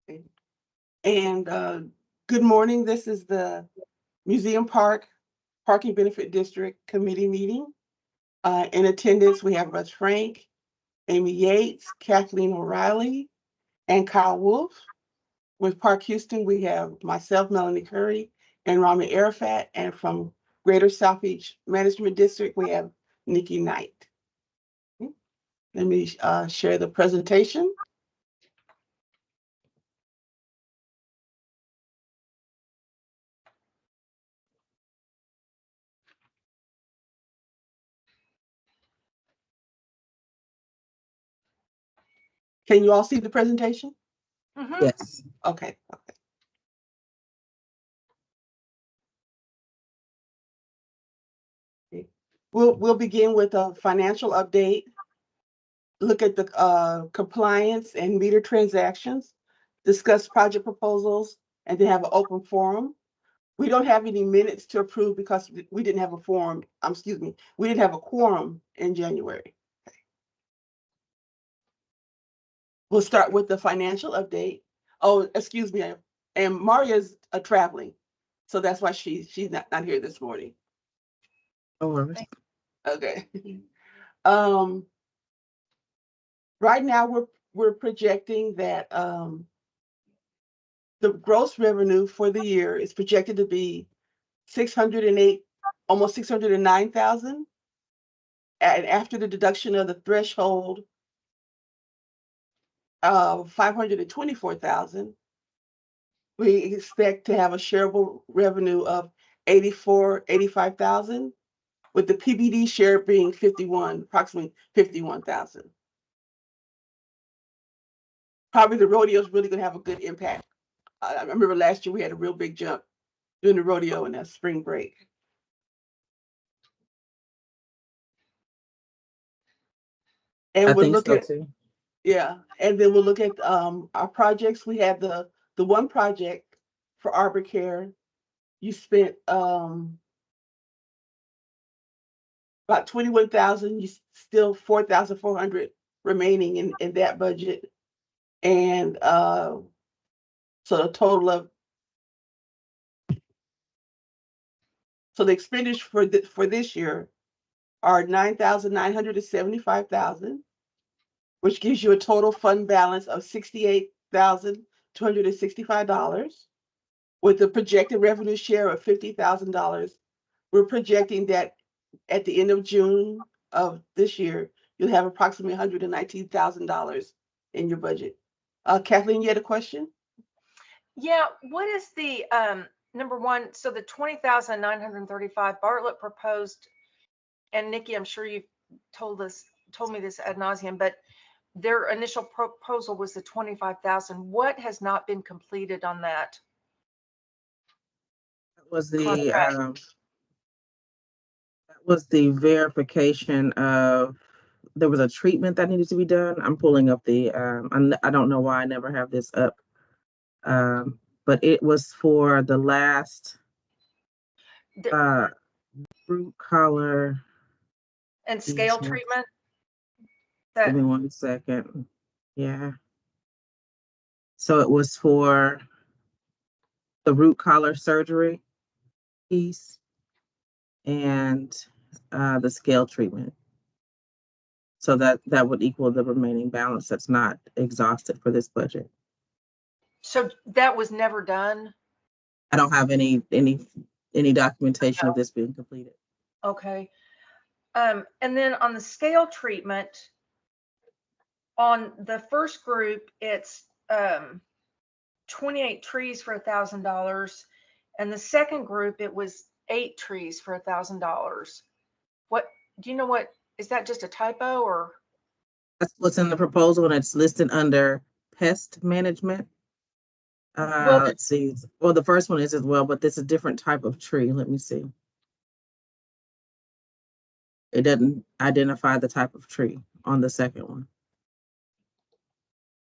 Okay. And good morning. This is the Museum Park Parking Benefit District Committee meeting. In attendance, we have Russ Frank, Amy Yates, Kathleen O'Reilly, and Kyle Wolf. With Park Houston, we have myself, Melanie Curry, and Rami Arafat. And from Greater South Beach Management District, we have Nikki Knight. Okay. Let me share the presentation. Can you all see the presentation? Mm-hmm. Yes. Okay. We'll begin with a financial update, look at the compliance and meter transactions, discuss project proposals, and then have an open forum. We don't have any minutes to approve because we didn't have a forum, we didn't have a quorum in January. We'll start with the financial update. Oh, excuse me, and Maria's traveling, so that's why she's not here this morning. No worries. Okay. Right now we're projecting that the gross revenue for the year is projected to be 608, almost 609,000. And after the deduction of the threshold of 524,000, we expect to have a shareable revenue of 85,000, with the PBD share being approximately 51,000. Probably the rodeo is really going to have a good impact. I remember last year we had a real big jump during the rodeo and that spring break. And we'll look at too. Yeah, and then we'll look at our projects. We had the one project for Arbor Care. You spent about 21,000. You still 4,400 remaining in that budget, and so a total of the expenditures for this year are 9,975,000, which gives you a total fund balance of $68,265. With a projected revenue share of $50,000, we're projecting that at the end of June of this year, you'll have approximately $119,000 in your budget. Kathleen, you had a question? Yeah, what is the number one? So the 20,935 Bartlett proposed, and Nikki, I'm sure you've told me this ad nauseum, but their initial proposal was the 25,000. What has not been completed on that? Was that was the verification of, there was a treatment that needed to be done. I'm pulling up the I don't know why I never have this up, but it was for the last root collar and scale treatment. Give me 1 second. Yeah. So it was for the root collar surgery piece and the scale treatment. So that would equal the remaining balance that's not exhausted for this budget. So that was never done? I don't have any documentation of this being completed. Okay. And then on the scale treatment, on the first group, it's 28 trees for $1,000, and the second group it was 8 trees for $1,000. What do you know? What is that? Just a typo, or? That's what's in the proposal, and it's listed under pest management. Well, let's see. Well, the first one is as well, but this is a different type of tree. Let me see. It doesn't identify the type of tree on the second one.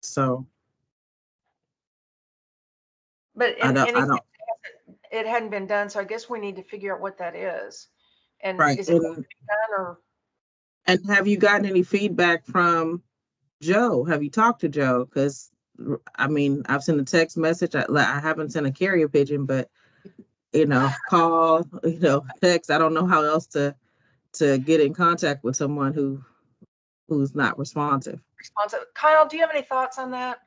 So, but it hadn't been done, so I guess we need to figure out what that is. And right. Is it done, or? And have you gotten any feedback from Joe? Have you talked to Joe? Because I mean, I've sent a text message. I haven't sent a carrier pigeon, but call, text. I don't know how else to get in contact with someone who's not responsive. Responsive. Kyle, do you have any thoughts on that?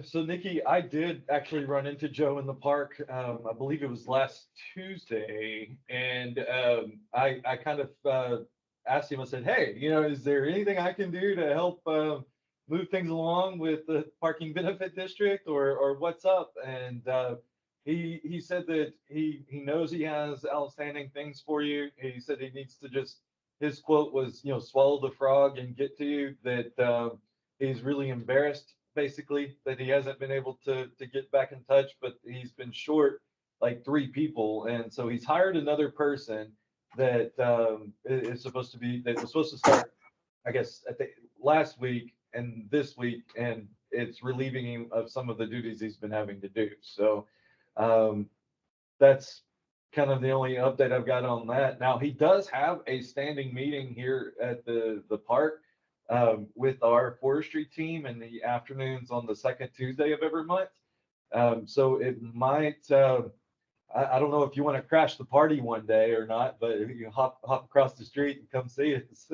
So Nikki, I did actually run into Joe in the park. I believe it was last Tuesday, and I kind of asked him. I said, "Hey, is there anything I can do to help move things along with the parking benefit district, or what's up?" And he said that he knows he has outstanding things for you. He said he needs to just, his quote was, swallow the frog and get to you. That he's really embarrassed, basically, that he hasn't been able to get back in touch, but he's been short like 3 people, and so he's hired another person that is supposed to be, that was supposed to start, I guess, at the last week and this week, and it's relieving him of some of the duties he's been having to do. So that's kind of the only update I've got on that. Now, he does have a standing meeting here at the park with our forestry team in the afternoons on the second Tuesday of every month. So it might, I don't know if you want to crash the party one day or not, but you hop across the street and come see us.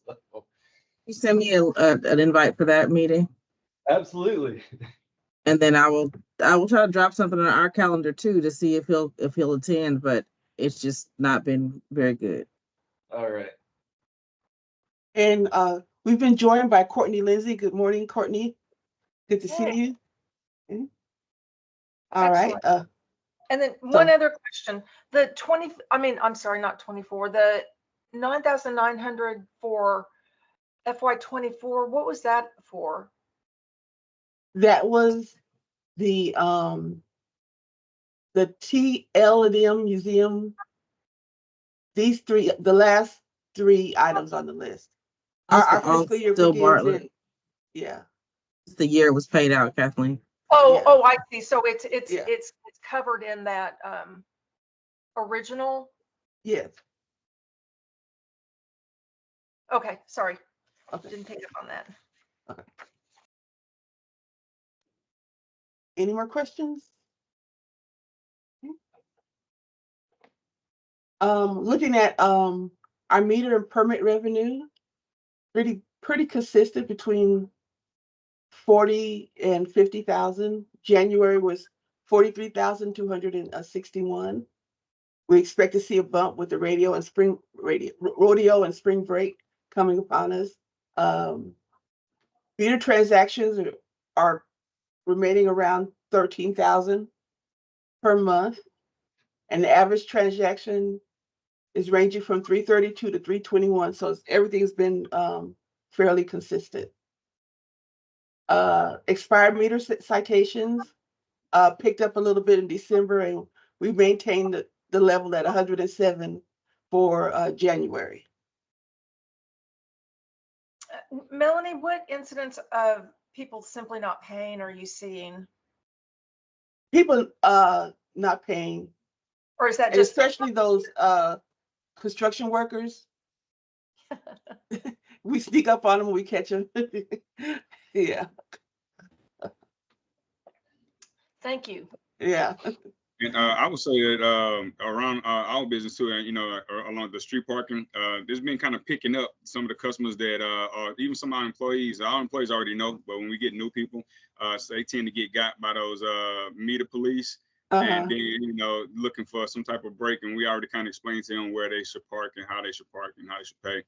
So, You send me an invite for that meeting, absolutely. and then I will try to drop something on our calendar too to see if he'll attend, but it's just not been very good. All right. And we've been joined by Courtney Lindsay. Good morning, Courtney. Good to see you. Mhm. All right. Excellent. And then one other question, I'm sorry, not 24, the 9,900 for FY24, what was that for? That was the TLM Museum. These 3, the last 3 items on the list. Our fiscal year still begins Bartlett. yeah. The year was paid out, Kathleen. Oh, Yeah. I see. So it's Yeah. it's covered in that original. Yes. Okay, sorry, Okay. didn't pick up on that. Any more questions? Looking at our meter and permit revenue, pretty consistent between 40 and 50,000. January was 43,261. We expect to see a bump with the rodeo and spring break coming upon us. Meter transactions are remaining around 13,000 per month, and the average transaction is ranging from 332 to 321. So everything's been fairly consistent. Expired meter citations picked up a little bit in December, and we maintained the level at 107 for January. Melanie, what incidents of people simply not paying are you seeing? People not paying, Or is that and just especially those construction workers. We sneak up on them when we catch them. Yeah. Thank you. Yeah. And I would say that around our business too, along the street parking, there's been kind of picking up some of the customers that are even some of our employees. Our employees already know, but when we get new people, so they tend to get got by those meter police, and then looking for some type of break. And we already kind of explained to them where they should park and how they should park and how they should pay.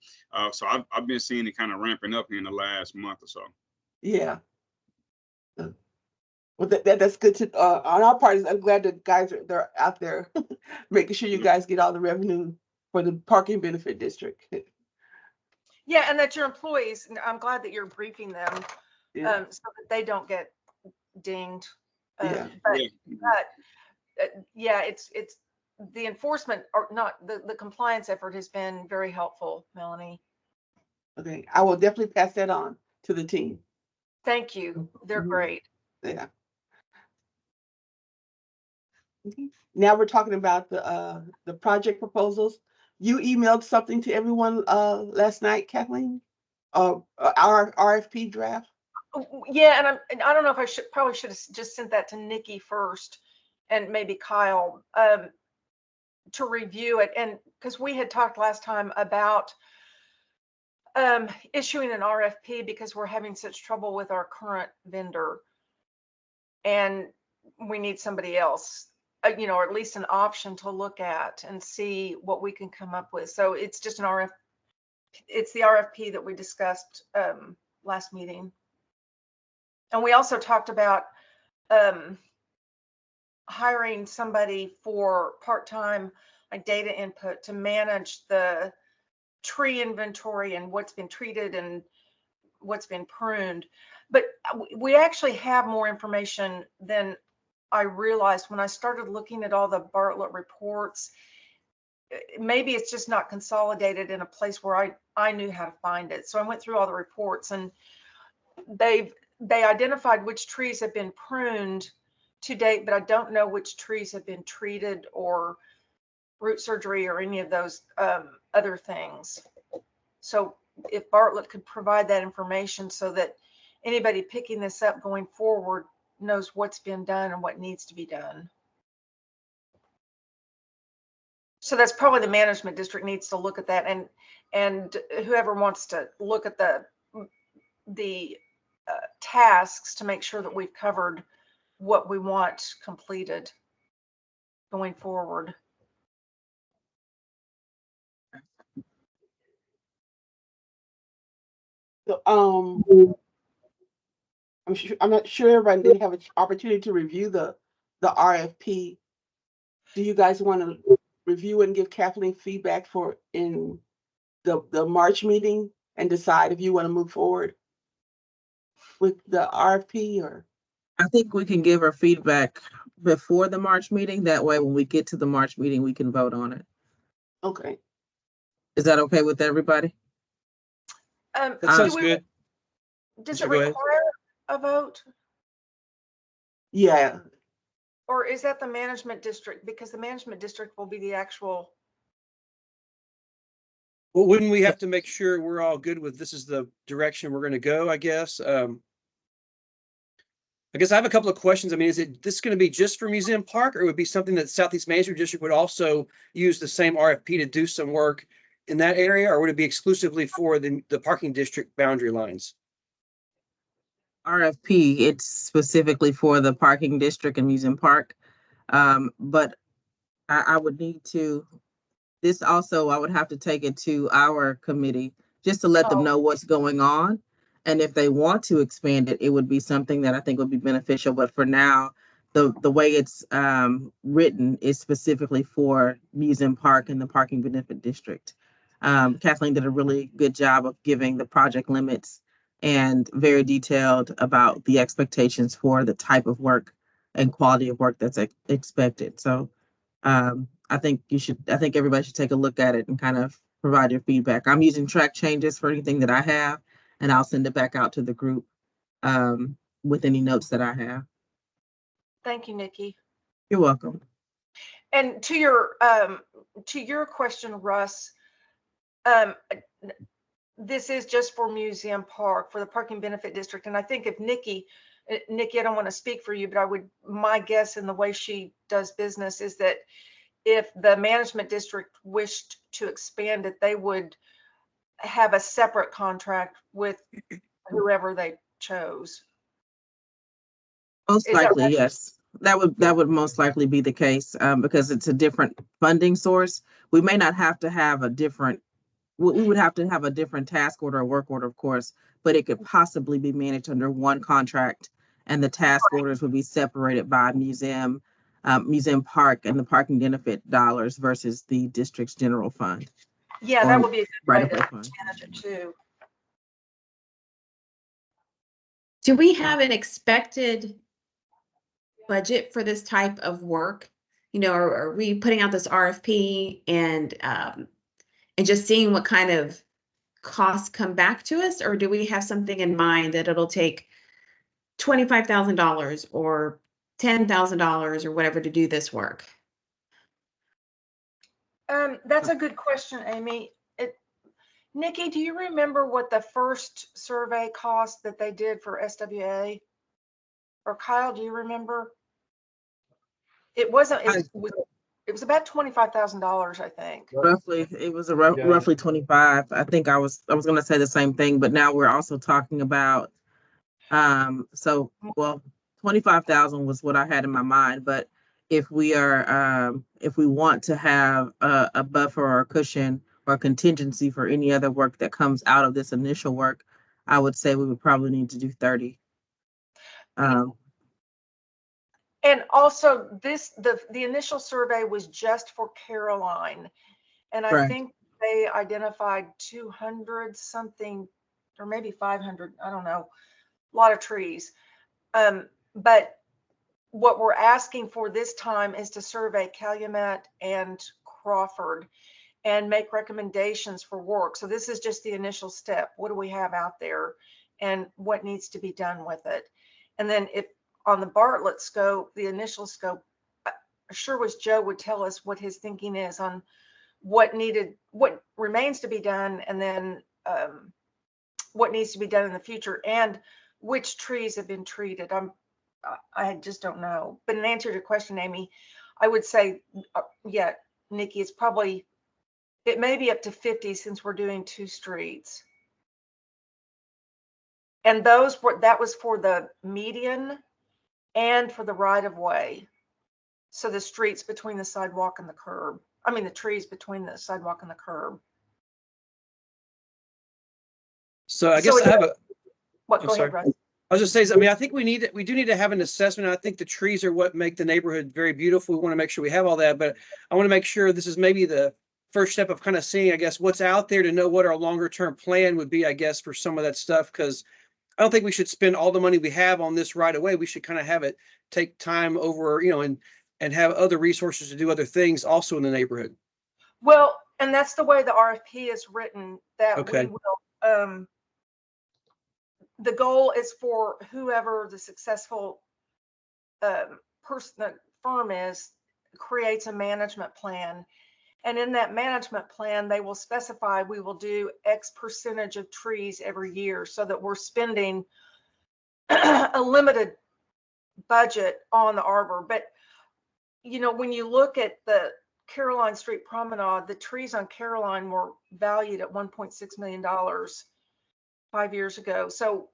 So I've been seeing it kind of ramping up in the last month or so. Yeah. Well, that's good to on our part. I'm glad the guys they're out there making sure you guys get all the revenue for the parking benefit district. Yeah, and that your employees, I'm glad that you're briefing them Yeah. so that they don't get dinged. Yeah. Yeah, it's the enforcement or not the compliance effort has been very helpful, Melanie. Okay, I will definitely pass that on to the team. Thank you. They're great. Yeah. Now we're talking about the project proposals. You emailed something to everyone last night, Kathleen, our RFP draft. Yeah, and I don't know if I probably should have just sent that to Nikki first and maybe Kyle to review it. And because we had talked last time about issuing an RFP because we're having such trouble with our current vendor and we need somebody else, or at least an option to look at and see what we can come up with. So it's just it's the RFP that we discussed last meeting. And we also talked about hiring somebody for part-time like data input to manage the tree inventory and what's been treated and what's been pruned. But we actually have more information than I realized when I started looking at all the Bartlett reports. Maybe it's just not consolidated in a place where I knew how to find it. So I went through all the reports and they identified which trees have been pruned to date, but I don't know which trees have been treated or root surgery or any of those other things. So if Bartlett could provide that information so that anybody picking this up going forward knows what's been done and what needs to be done. So that's probably the management district needs to look at that, and whoever wants to look at the tasks to make sure that we've covered what we want completed going forward. So, I'm not sure everybody did have an opportunity to review the RFP. Do you guys want to review and give Kathleen feedback for in the March meeting and decide if you want to move forward with the RFP? Or I think we can give her feedback before the March meeting. That way, when we get to the March meeting, we can vote on it. okay, Is that okay with everybody? That sounds good. Does Sure, it go ahead. require a vote? yeah. Or is that the management district? Because the management district will be the actual. Well, wouldn't we have to make sure we're all good with this is the direction we're going to go, I guess? I guess I have a couple of questions. I mean, is this going to be just for Museum Park, or would it be something that Southeast Management District would also use the same RFP to do some work in that area, or would it be exclusively for the parking district boundary lines? RFP, it's specifically for the parking district and Museum Park. But I would need to, this also, I would have to take it to our committee just to let them know what's going on. And if they want to expand it, it would be something that I think would be beneficial. But for now, the way it's written is specifically for Museum Park and the Parking Benefit District. Kathleen did a really good job of giving the project limits and very detailed about the expectations for the type of work and quality of work that's expected. So I think everybody should take a look at it and kind of provide your feedback. I'm using track changes for anything that I have, and I'll send it back out to the group with any notes that I have. Thank you, Nikki. You're welcome. And to your question, Russ, this is just for Museum Park, for the Parking Benefit District. And I think if Nikki, I don't want to speak for you, but my guess in the way she does business is that if the management district wished to expand it, they would have a separate contract with whoever they chose. Most Is that likely, right? yes. That would most likely be the case because it's a different funding source. We may not have to have a different, we would have to have a different task order or work order, of course, but it could possibly be managed under one contract, and the task orders would be separated by Museum Park and the parking benefit dollars versus the district's general fund. Yeah, that would be a good way Right-of-way to fund. manage it too. Do we have an expected budget for this type of work? Are we putting out this RFP and just seeing what kind of costs come back to us? Or do we have something in mind that it'll take $25,000 or $10,000 or whatever to do this work? That's a good question, Amy. Nikki, do you remember what the first survey cost that they did for SWA? Or Kyle, do you remember? It wasn't, it was about $25,000, I think. Roughly, it was Yeah. roughly 25. I think I was gonna say the same thing, but now we're also talking about, well, 25,000 was what I had in my mind, but if we want to have a buffer or a cushion or contingency for any other work that comes out of this initial work, I would say we would probably need to do 30. And also the initial survey was just for Caroline. And I Correct. think they identified 200 something, or maybe 500, I don't know, a lot of trees. But what we're asking for this time is to survey Calumet and Crawford and make recommendations for work. So this is just the initial step. What do we have out there and what needs to be done with it? And then if on the Bartlett scope, the initial scope, I sure wish Joe would tell us what his thinking is on what remains to be done, and then what needs to be done in the future, and which trees have been treated. I just don't know. But in answer to your question, Amy, I would say, yeah, Nikki, it may be up to 50 since we're doing 2 streets. And that was for the median and for the right of way. So the streets between the sidewalk and the curb. I mean, the trees between the sidewalk and the curb. So I guess I have What? I'm Go sorry. ahead, Russ. I was just saying, I mean, I think we do need to have an assessment. I think the trees are what make the neighborhood very beautiful. We want to make sure we have all that, but I want to make sure this is maybe the first step of kind of seeing, I guess, what's out there to know what our longer term plan would be, I guess, for some of that stuff. Because I don't think we should spend all the money we have on this right away. We should kind of have it take time over, and have other resources to do other things also in the neighborhood. Well, and that's the way the RFP is written, that Okay. we will, the goal is for whoever the successful firm is, creates a management plan. And in that management plan, they will specify we will do X percentage of trees every year, so that we're spending a limited budget on the arbor. But, when you look at the Caroline Street Promenade, the trees on Caroline were valued at $1.6 million 5 years ago. So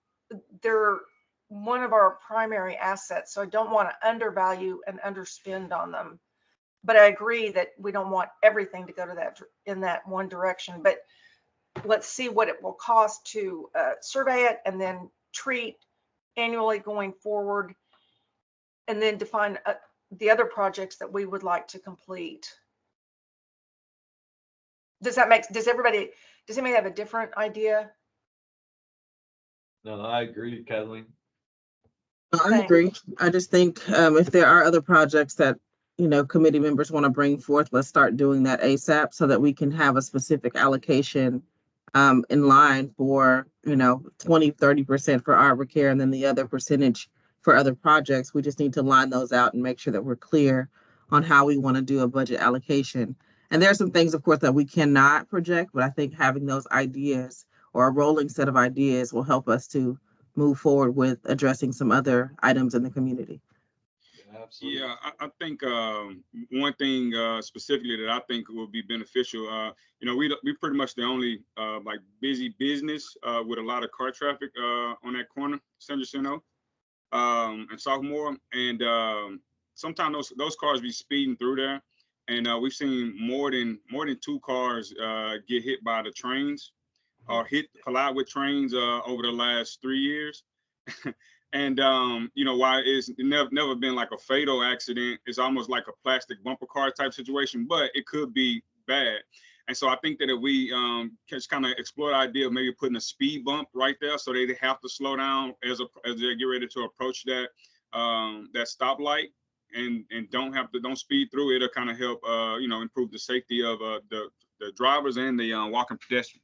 they're one of our primary assets. So I don't want to undervalue and underspend on them. But I agree that we don't want everything to go to in that one direction. But let's see what it will cost to survey it and then treat annually going forward, and then define the other projects that we would like to complete. Does anybody have a different idea? No, I agree, Kathleen. I Thanks. agree. I just think if there are other projects that, committee members want to bring forth, let's start doing that ASAP so that we can have a specific allocation in line for, 20-30% for arbor care, and then the other percentage for other projects. We just need to line those out and make sure that we're clear on how we want to do a budget allocation. And there are some things, of course, that we cannot project, but I think having those ideas or a rolling set of ideas will help us to move forward with addressing some other items in the community. Absolutely. Yeah, I think one thing specifically that I think will be beneficial, we pretty much the only like busy business with a lot of car traffic on that corner, Central and Sophomore, and sometimes those cars be speeding through there, and we've seen more than 2 cars get hit by the trains or collide with trains over the last 3 years. And while it's never been like a fatal accident, it's almost like a plastic bumper car type situation, but it could be bad. And so I think that if we just kind of explore the idea of maybe putting a speed bump right there, so they have to slow down as they get ready to approach that stoplight, and don't speed through, it'll kind of help improve the safety of the drivers and the walking pedestrians.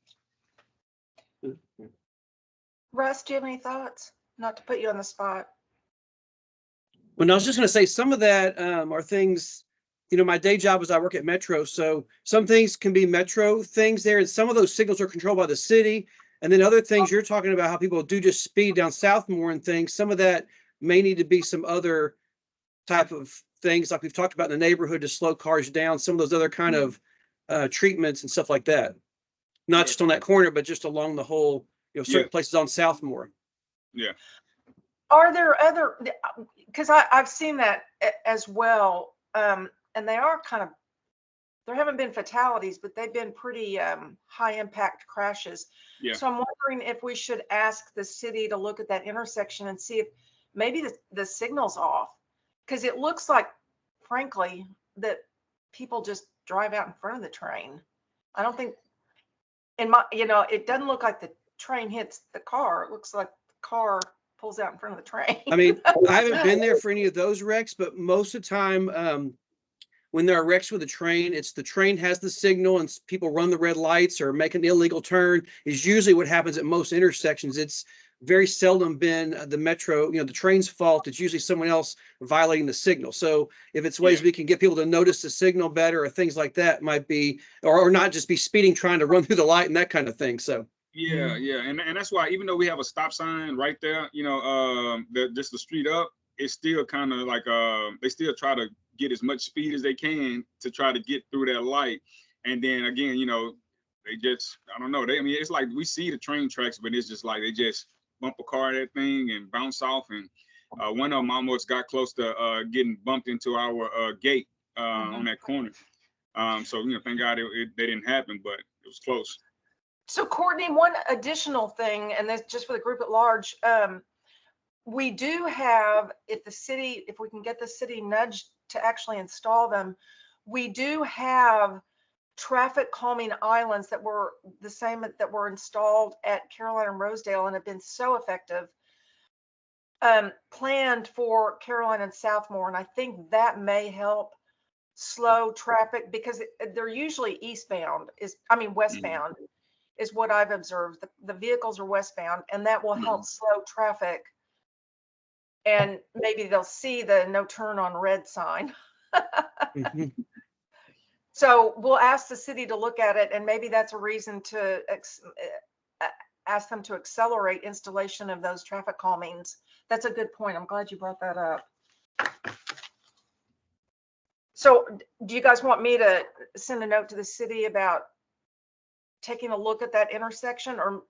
Russ, do you have any thoughts? Not to put you on the spot. Well, I was just going to say some of that are things my day job is I work at Metro, so some things can be Metro things there, and some of those signals are controlled by the city. And then other things you're talking about, how people do just speed down south more and things, some of that may need to be some other type of things like we've talked about in the neighborhood to slow cars down, some of those other kind of treatments and stuff like that. Not just on that corner, but just along the whole, certain Yeah. places on Southmore. Yeah. Are there other, because I've seen that as well, and they are kind of, there haven't been fatalities, but they've been pretty high impact crashes. Yeah. So I'm wondering if we should ask the city to look at that intersection and see if maybe the signal's off. Because it looks like, frankly, that people just drive out in front of the train. I don't think, it doesn't look like the train hits the car. It looks like the car pulls out in front of the train. I mean, I haven't been there for any of those wrecks, but most of the time, when there are wrecks with a train, it's the train has the signal and people run the red lights or make an illegal turn is usually what happens at most intersections. It's very seldom been the Metro, the train's fault. It's usually someone else violating the signal. So if it's ways we can get people to notice the signal better or things like that might be, or not just be speeding, trying to run through the light and that kind of thing. So. Yeah, yeah, and that's why even though we have a stop sign right there, just the street up, it's still kind of like they still try to get as much speed as they can to try to get through that light, and then again, they just I don't know. It's like we see the train tracks, but it's just like they just bump a car at that thing and bounce off, and one of them almost got close to getting bumped into our gate on that corner. So thank God they didn't happen, but it was close. So Courtney, one additional thing, and that's just for the group at large, we do have, if we can get the city nudged to actually install them, we do have traffic calming islands that were the same that were installed at Caroline and Rosedale and have been so effective, planned for Caroline and Southmore. And I think that may help slow traffic because they're usually westbound is what I've observed. The vehicles are westbound, and that will help slow traffic. And maybe they'll see the no turn on red sign. So we'll ask the city to look at it, and maybe that's a reason to ask them to accelerate installation of those traffic calmings. That's a good point. I'm glad you brought that up. So do you guys want me to send a note to the city about taking a look at that intersection, or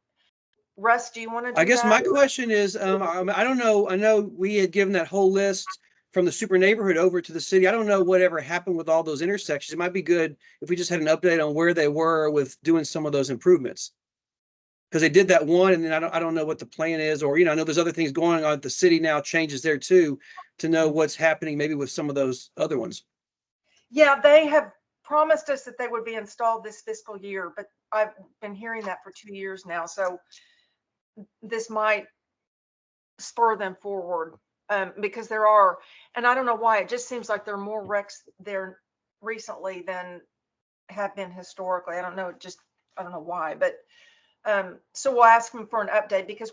Russ, do you want to do I guess that? my question is, I don't know. I know we had given that whole list from the super neighborhood over to the city. I don't know whatever happened with all those intersections. It might be good if we just had an update on where they were with doing some of those improvements. Because they did that one, and then I don't know what the plan is, or, I know there's other things going on. The city now changes there too, to know what's happening maybe with some of those other ones. Yeah, they have promised us that they would be installed this fiscal year, but I've been hearing that for 2 years now. So this might spur them forward because there are, and I don't know why, it just seems like there are more wrecks there recently than have been historically. I don't know why, but so we'll ask them for an update because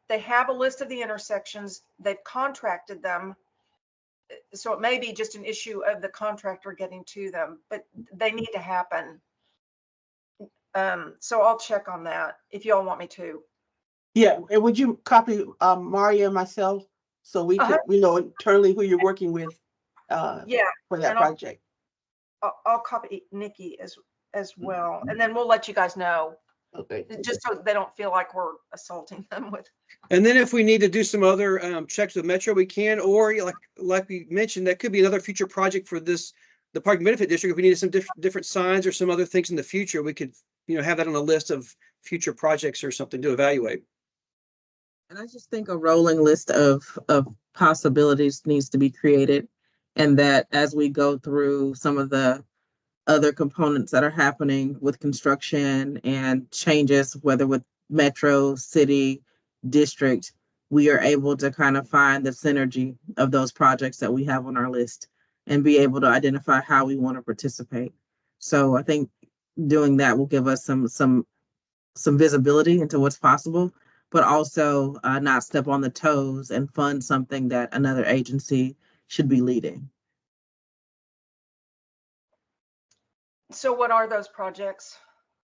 they have a list of the intersections. They've contracted them. So it may be just an issue of the contractor getting to them, but they need to happen. So I'll check on that if y'all want me to. Yeah, and would you copy Maria and myself so we can we know internally who you're working with Yeah, for that and project? I'll copy Nikki as well, and then we'll let you guys know. Okay. Just so they don't feel like we're assaulting them with. And then if we need to do some other checks with Metro, we can, or like we mentioned, that could be another future project for the Parking Benefit District. If we needed some different signs or some other things in the future, we could, have that on a list of future projects or something to evaluate. And I just think a rolling list of possibilities needs to be created, and that as we go through some of the other components that are happening with construction and changes, whether with Metro, city, district, we are able to kind of find the synergy of those projects that we have on our list and be able to identify how we want to participate. So I think doing that will give us some visibility into what's possible, but also not step on the toes and fund something that another agency should be leading. So what are those projects?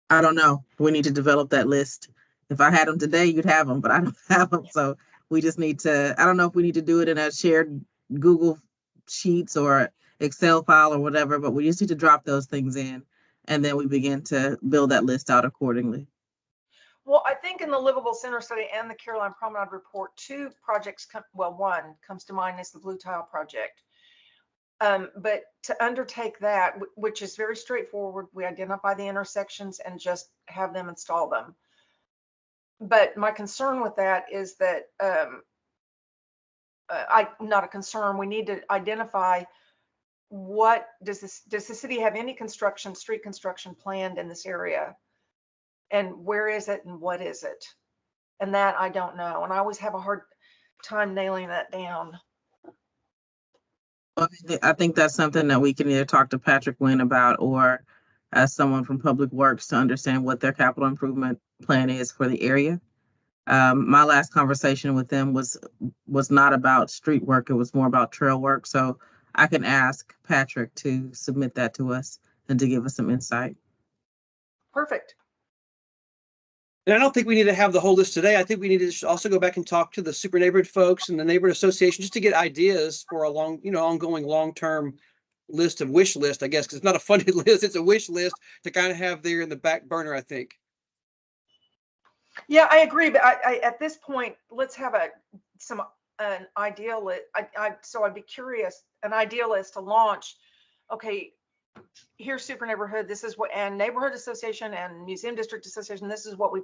I don't know. We need to develop that list. If I had them today, you'd have them, but I don't have them. So we just need to, I don't know if we need to do it in a shared Google Sheets or Excel file or whatever, but we just need to drop those things in. And then we begin to build that list out accordingly. Well, I think in the Livable Center study and the Caroline Promenade report, two projects one comes to mind is the Blue Tile project. But to undertake that, which is very straightforward, we identify the intersections and just have them install them. But my concern with that is that not a concern. We need to identify what does the city have any street construction planned in this area, and where is it and what is it? And that I don't know, and I always have a hard time nailing that down. I think that's something that we can either talk to Patrick Wynn about or as someone from Public Works to understand what their capital improvement plan is for the area. My last conversation with them was not about street work. It was more about trail work. So I can ask Patrick to submit that to us and to give us some insight. Perfect. And I don't think we need to have the whole list today. I think we need to also go back and talk to the super neighborhood folks and the neighborhood association just to get ideas for a ongoing long-term list of wish list, I guess, because it's not a funded list, it's a wish list to kind of have there in the back burner, I think. Yeah, I agree. But I at this point, let's have an ideal list. So I'd be curious, an ideal list to launch. Okay, here's super neighborhood. This is what, and neighborhood association and museum district association. This is what we've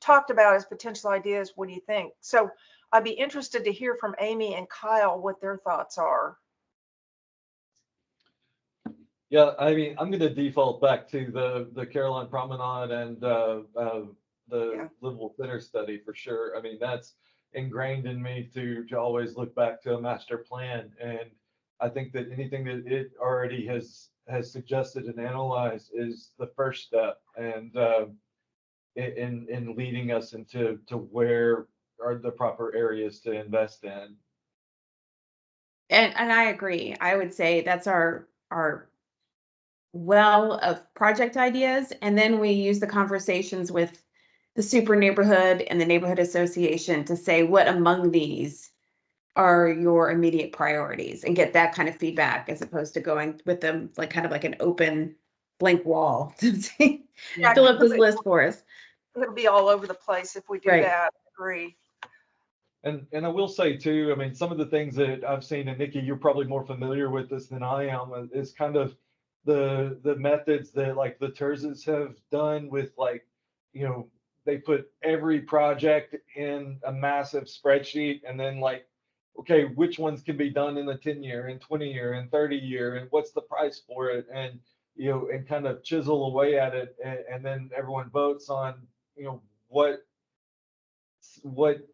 talked about as potential ideas. What do you think? So I'd be interested to hear from Amy and Kyle what their thoughts are. Yeah, I mean, I'm going to default back to the Caroline Promenade and the Livable Center study for sure. I mean, that's ingrained in me to always look back to a master plan. And I think that anything that it already has suggested and analyzed is the first step, and in leading us into where are the proper areas to invest in. And I agree. I would say that's our well of project ideas. And then we use the conversations with the super neighborhood and the neighborhood association to say what among these are your immediate priorities and get that kind of feedback as opposed to going with them like kind of like an open blank wall to say, fill up this list for us. It'll be all over the place if we do Right. that. I agree. And I will say too, I mean, some of the things that I've seen, and Nikki, you're probably more familiar with this than I am, is kind of the methods that like the Terzas have done with like, you know, they put every project in a massive spreadsheet and then like, okay, which ones can be done in the 10-year and 20-year and 30-year and what's the price for it? And, you know, and kind of chisel away at it. And then everyone votes on, you know, what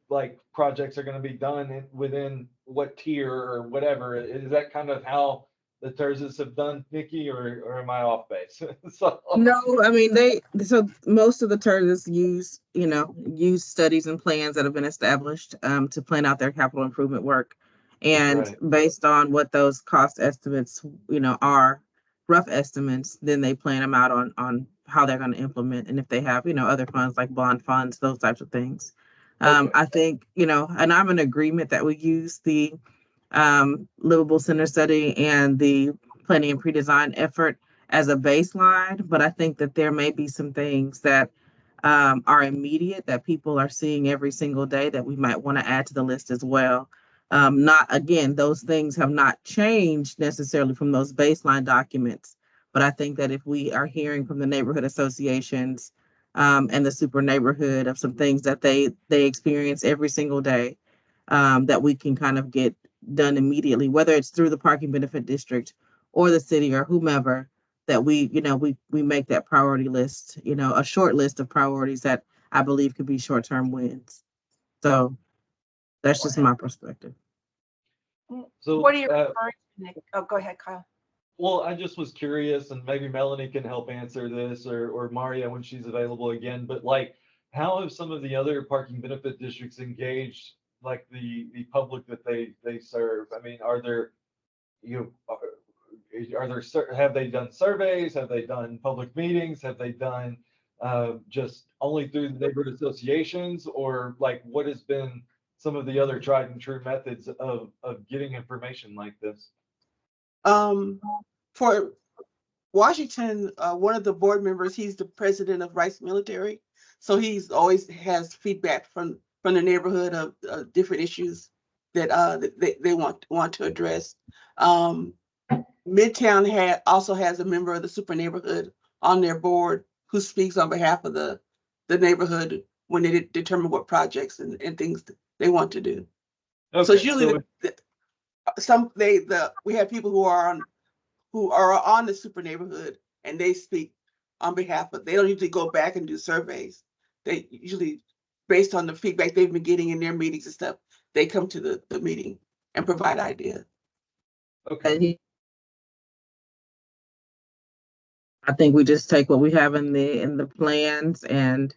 like projects are going to be done within what tier or whatever. Is that kind of how the Terzas have done, Nikki, or am I off base? So No, I mean, so most of the Terzas use studies and plans that have been established to plan out their capital improvement work. And right. Based on what those cost estimates, are rough estimates, then they plan them out on how they're going to implement. And if they have, other funds like bond funds, those types of things. Okay. I think, and I'm in agreement that we use the Livable Center study and the planning and pre-design effort as a baseline, but I think that there may be some things that are immediate that people are seeing every single day that we might want to add to the list as well. Those things have not changed necessarily from those baseline documents, but I think that if we are hearing from the neighborhood associations and the super neighborhood of some things that they experience every single day, that we can kind of get done immediately, whether it's through the parking benefit district or the city or whomever, that we make that priority list, a short list of priorities that I believe could be short-term wins. So that's just my perspective. So What are you referring to, Nick? Oh, go ahead, Kyle. well, I just was curious, and maybe Melanie can help answer this, or Maria when she's available again. But like, how have some of the other parking benefit districts engaged like the public that they serve? I mean, are there, are there, have they done surveys? Have they done public meetings? Have they done just only through the neighborhood associations? Or like, what has been some of the other tried and true methods of getting information like this? For Washington, one of the board members, he's the president of Rice Military. So he's always has feedback from the neighborhood of different issues that they want to address. Midtown also has a member of the super neighborhood on their board who speaks on behalf of the neighborhood when they determine what projects and things they want to do. Okay, So it's usually we have people who are on the super neighborhood and they speak on behalf of. They don't usually go back and do surveys. They usually, based on the feedback they've been getting in their meetings and stuff, they come to the meeting and provide ideas. okay. I think we just take what we have in the plans and,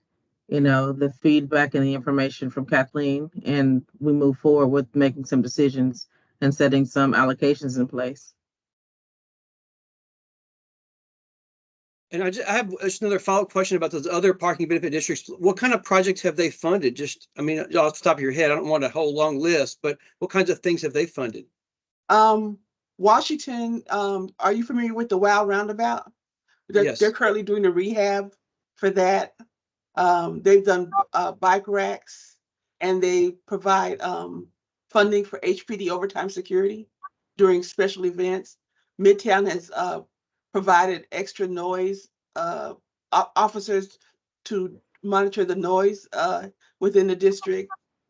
you know, the feedback and the information from Kathleen, and we move forward with making some decisions and setting some allocations in place. And I have just another follow-up question about those other parking benefit districts. What kind of projects have they funded? Just, I mean, off the top of your head, I don't want a whole long list, but what kinds of things have they funded? Washington, are you familiar with the WOW Roundabout? Yes. They're currently doing the rehab for that. They've done bike racks, and they provide funding for HPD overtime security during special events. Midtown has provided extra noise officers to monitor the noise within the district.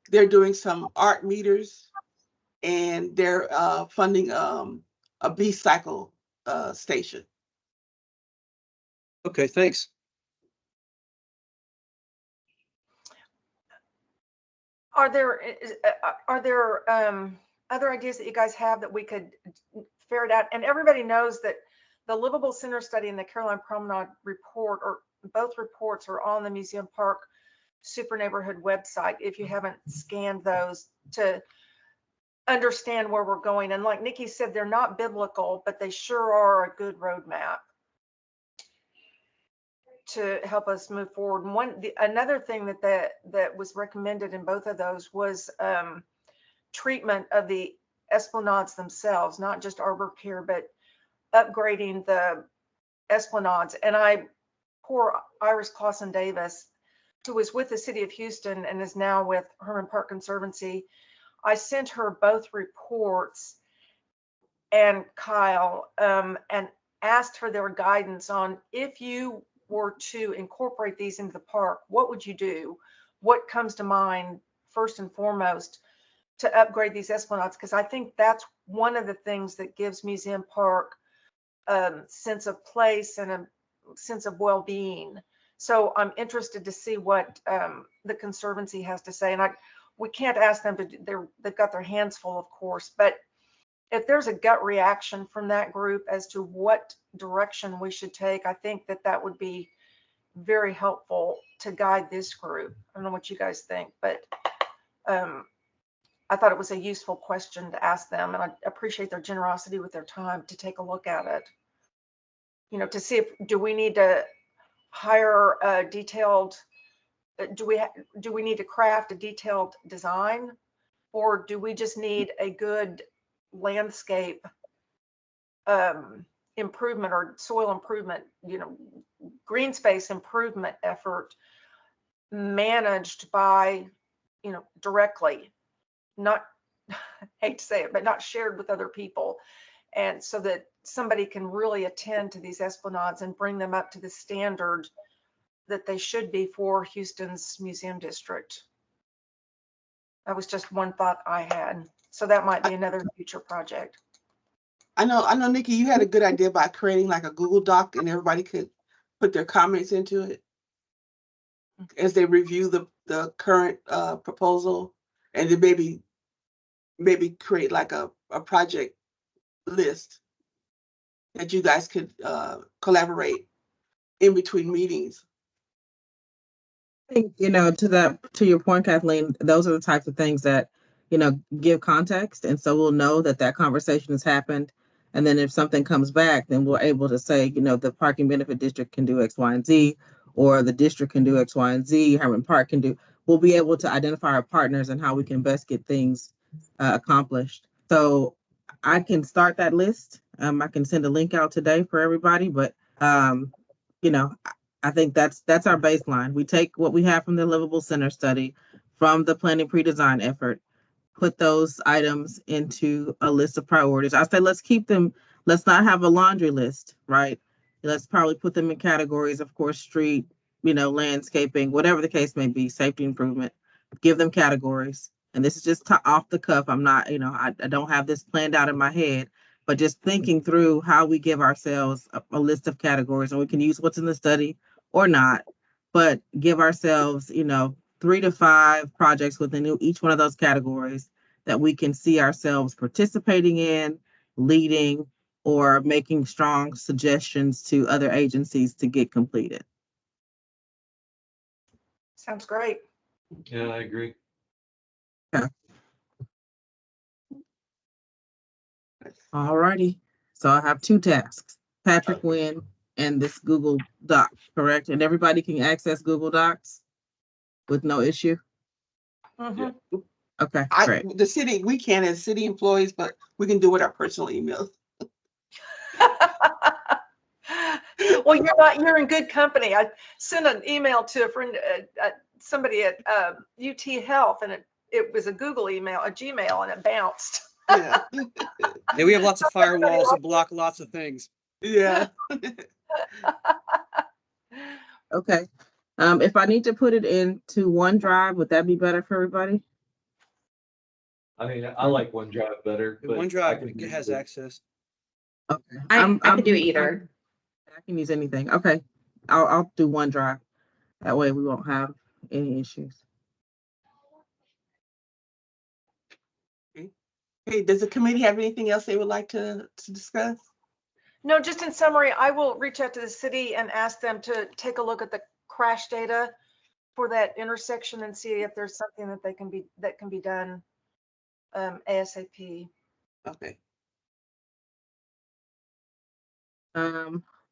They're doing some art meters, and they're funding a B-cycle station. Okay, thanks. Are there other ideas that you guys have that we could ferret out? And everybody knows that the Livable Center study and the Caroline Promenade report, or both reports, are on the Museum Park Super Neighborhood website if you haven't scanned those to understand where we're going. And like Nikki said, they're not biblical, but they sure are a good roadmap to help us move forward. And another thing that was recommended in both of those was treatment of the esplanades themselves, not just arbor care, but upgrading the esplanades. And poor Iris Clausen Davis, who was with the city of Houston and is now with Herman Park Conservancy, I sent her both reports and Kyle and asked for their guidance on, if you were to incorporate these into the park, what would you do? What comes to mind first and foremost to upgrade these esplanades? Because I think that's one of the things that gives Museum Park a sense of place and a sense of well-being. So I'm interested to see what the Conservancy has to say. And we can't ask them to, they've got their hands full, of course, but if there's a gut reaction from that group as to what direction we should take, I think that would be very helpful to guide this group. I don't know what you guys think, but I thought it was a useful question to ask them, and I appreciate their generosity with their time to take a look at it. You know, to see do we need to hire a detailed, do we need to craft a detailed design, or do we just need a good landscape improvement or soil improvement, green space improvement effort managed by, directly, not, hate to say it, but not shared with other people. And so that somebody can really attend to these esplanades and bring them up to the standard that they should be for Houston's museum district. That was just one thought I had. So that might be another future project. I know, Nikki, you had a good idea about creating like a Google Doc and everybody could put their comments into it as they review the current proposal, and then maybe create like a project list that you guys could collaborate in between meetings. I think, to your point, Kathleen, those are the types of things that, give context. And so we'll know that conversation has happened And then if something comes back, then we're able to say, you know, the parking benefit district can do X, Y, and Z, or the district can do X, Y, and Z, Herman Park can do. We'll be able to identify our partners and how we can best get things accomplished. So I can start that list. I can send a link out today for everybody, but you know, I think that's our baseline. We take what we have from the Livable Center study, from the planning pre-design effort, put those items into a list of priorities. I say let's keep them, let's not have a laundry list, right? Let's probably put them in categories, of course, street, you know, landscaping, whatever the case may be, safety improvement, give them categories. And this is just off the cuff. I'm not, you know, I don't have this planned out in my head, but just thinking through how we give ourselves a list of categories, and we can use what's in the study or not, but give ourselves, you know, 3 to 5 projects within each one of those categories that we can see ourselves participating in, leading, or making strong suggestions to other agencies to get completed. Sounds great. Yeah, I agree. All righty. So I have 2 tasks, Patrick Wynn and this Google Doc, correct? And everybody can access Google Docs with no issue? Mhm. Okay, great. The city, we can as city employees, but we can do it with our personal emails. Well, you're in good company. I sent an email to a friend, somebody at UT Health, and it was a Google email, a Gmail, and it bounced. Yeah. Yeah, we have lots of firewalls that block lots of things. Yeah. Okay. If I need to put it into OneDrive, would that be better for everybody? I mean, I like OneDrive better, but I OneDrive can do has the- access. Okay. I can do either. I can use anything. Okay. I'll do OneDrive. That way we won't have any issues. Hey, does the committee have anything else they would like to discuss? No, just in summary, I will reach out to the city and ask them to take a look at the crash data for that intersection and see if there's something that can be done ASAP. Okay.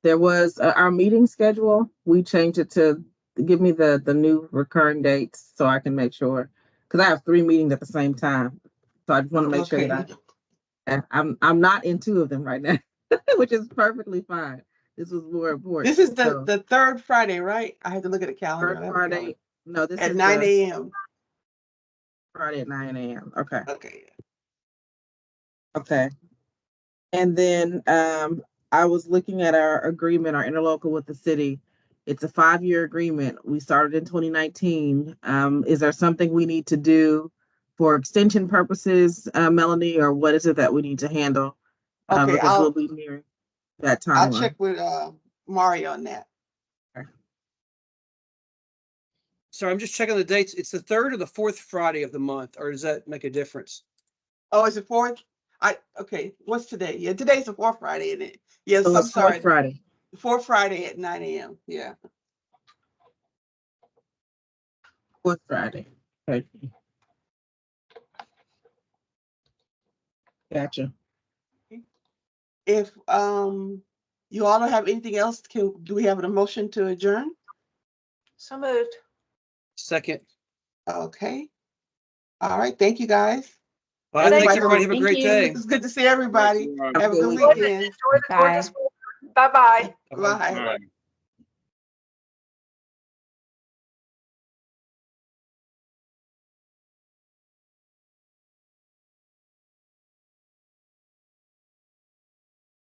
There was our meeting schedule. We changed it to give me the new recurring dates so I can make sure, because I have 3 meetings at the same time. So I just want to make sure that I'm not in 2 of them right now, which is perfectly fine. This was more important. This is the third Friday, right? I had to look at the calendar. Third Friday. No, this at is 9 the a.m. Friday at 9 a.m. Okay. Okay. Okay. And then I was looking at our agreement, our interlocal with the city. It's a 5-year agreement. We started in 2019. Is there something we need to do for extension purposes, Melanie, or what is it that we need to handle? Okay, Because we'll be nearing that timeline. I'll check with Mario on that. So I'm just checking the dates. It's the 3rd or the 4th Friday of the month, or does that make a difference? Oh, is it 4th? Okay, what's today? Yeah, today's the 4th Friday, isn't it? Yes, So I'm it's sorry. 4th Friday. 4th Friday at 9 a.m. Yeah. 4th Friday. Okay. Gotcha. If you all don't have anything else, do we have a motion to adjourn? So moved. Second. Okay. All right. Thank you, guys. Bye. Thank Thanks, you. everybody. Have a Thank great you. day. It's good to see everybody. Right. Have a good Good weekend. weekend. Enjoy the gorgeous weather. Bye-bye. Bye. All right.